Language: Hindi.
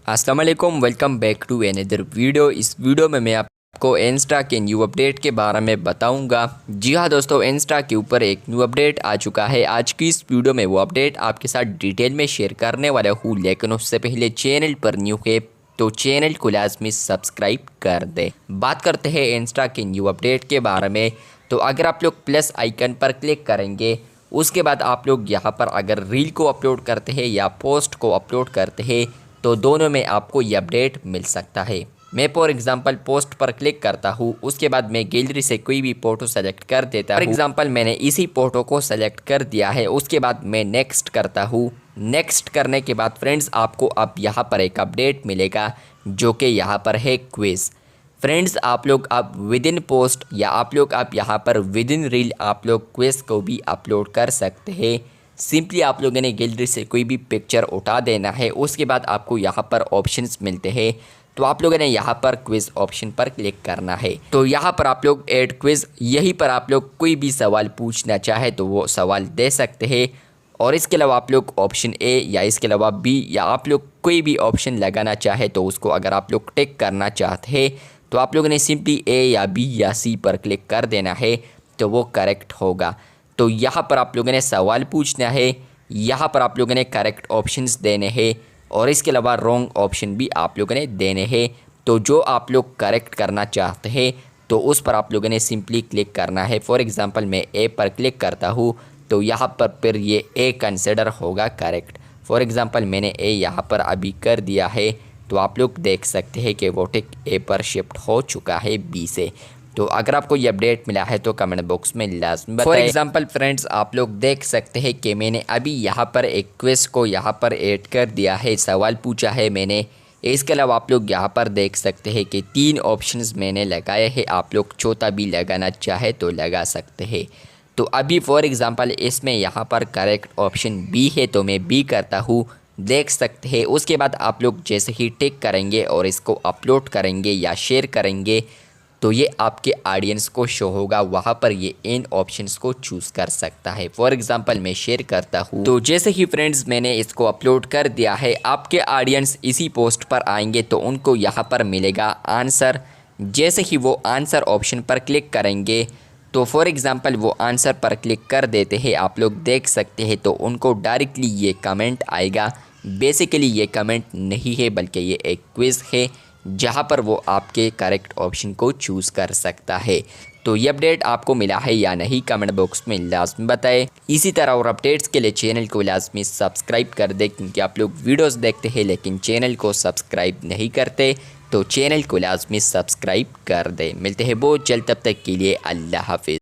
अस्सलाम वालेकुम, welcome back to another video. इस वीडियो में मैं आपको इंस्टा के न्यू अपडेट के बारे में बताऊंगा। जी हाँ दोस्तों, इंस्टा के ऊपर एक न्यू अपडेट आ चुका है। आज की इस वीडियो में वो अपडेट आपके साथ डिटेल में शेयर करने वाला हूँ, लेकिन उससे पहले चैनल पर न्यू है तो चैनल को लाजमी सब्सक्राइब कर दे। बात करते हैं इंस्टा के न्यू अपडेट के बारे में। तो अगर आप लोग प्लस आइकन पर क्लिक करेंगे, उसके बाद आप लोग यहाँ पर अगर रील को अपलोड करते हैं या पोस्ट को अपलोड करते हैं तो दोनों में आपको ये अपडेट मिल सकता है। मैं फॉर एग्जांपल पोस्ट पर क्लिक करता हूँ, उसके बाद मैं गैलरी से कोई भी फ़ोटो सेलेक्ट कर देता हूँ। फॉर एग्जांपल मैंने इसी फ़ोटो को सेलेक्ट कर दिया है, उसके बाद मैं नेक्स्ट करता हूँ। नेक्स्ट करने के बाद फ्रेंड्स आपको अब यहाँ पर एक अपडेट मिलेगा जो कि यहाँ पर है क्विज़। फ्रेंड्स आप लोग अब विद इन पोस्ट या आप लोग अब यहाँ पर विद इन रील आप लोग क्विज़ को भी अपलोड कर सकते हैं। सिंपली आप लोगों ने गैलरी से कोई भी पिक्चर उठा देना है, उसके बाद आपको यहाँ पर ऑप्शंस मिलते हैं। तो आप लोगों ने यहाँ पर क्विज़ ऑप्शन पर क्लिक करना है। तो यहाँ पर आप लोग ऐड क्विज़, यहीं पर आप लोग कोई भी सवाल पूछना चाहे तो वो सवाल दे सकते हैं। और इसके अलावा आप लोग ऑप्शन ए या इसके अलावा बी या आप लोग कोई भी ऑप्शन लगाना चाहे तो उसको अगर आप लोग टिक करना चाहते हैं तो आप लोगों ने सिंपली ए या बी या सी पर क्लिक कर देना है, तो वो करेक्ट होगा। तो यहाँ पर आप लोगों ने सवाल पूछना है, यहाँ पर आप लोगों ने करेक्ट ऑप्शंस देने हैं और इसके अलावा रॉन्ग ऑप्शन भी आप लोगों ने देने हैं। तो जो आप लोग करेक्ट करना चाहते हैं तो उस पर आप लोगों ने सिंपली क्लिक करना है। फॉर एग्जांपल मैं ए पर क्लिक करता हूँ तो यहाँ पर फिर ये ए कंसिडर होगा करेक्ट। फॉर एग्जांपल मैंने ए यहाँ पर अभी कर दिया है, तो आप लोग देख सकते हैं कि वो टिक ए पर शिफ्ट हो चुका है बी से। तो अगर आपको ये अपडेट मिला है तो कमेंट बॉक्स में लाजमी बताएं। फॉर एग्जांपल फ्रेंड्स आप लोग देख सकते हैं कि मैंने अभी यहाँ पर एक क्विज़ को यहाँ पर ऐड कर दिया है, सवाल पूछा है मैंने। इसके अलावा आप लोग यहाँ पर देख सकते हैं कि 3 ऑप्शंस मैंने लगाए हैं, आप लोग चौथा भी लगाना चाहे तो लगा सकते हैं। तो अभी फॉर एग्ज़ाम्पल इसमें यहाँ पर करेक्ट ऑप्शन बी है तो मैं बी करता हूँ, देख सकते हैं। उसके बाद आप लोग जैसे ही टिक करेंगे और इसको अपलोड करेंगे या शेयर करेंगे तो ये आपके ऑडियंस को शो होगा, वहाँ पर ये इन ऑप्शंस को चूज़ कर सकता है। फॉर एग्जांपल मैं शेयर करता हूँ, तो जैसे ही फ्रेंड्स मैंने इसको अपलोड कर दिया है, आपके ऑडियंस इसी पोस्ट पर आएंगे तो उनको यहाँ पर मिलेगा आंसर। जैसे ही वो आंसर ऑप्शन पर क्लिक करेंगे तो फॉर एग्ज़ाम्पल वो आंसर पर क्लिक कर देते हैं, आप लोग देख सकते हैं, तो उनको डायरेक्टली ये कमेंट आएगा। बेसिकली ये कमेंट नहीं है बल्कि ये एक क्विज़ है जहां पर वो आपके करेक्ट ऑप्शन को चूज़ कर सकता है। तो ये अपडेट आपको मिला है या नहीं कमेंट बॉक्स में लाजमी बताएं। इसी तरह और अपडेट्स के लिए चैनल को लाजमी सब्सक्राइब कर दें, क्योंकि आप लोग वीडियोस देखते हैं लेकिन चैनल को सब्सक्राइब नहीं करते, तो चैनल को लाजमी सब्सक्राइब कर दें। मिलते हैं बहुत जल्द, तब तक के लिए अल्लाह हाफिज़।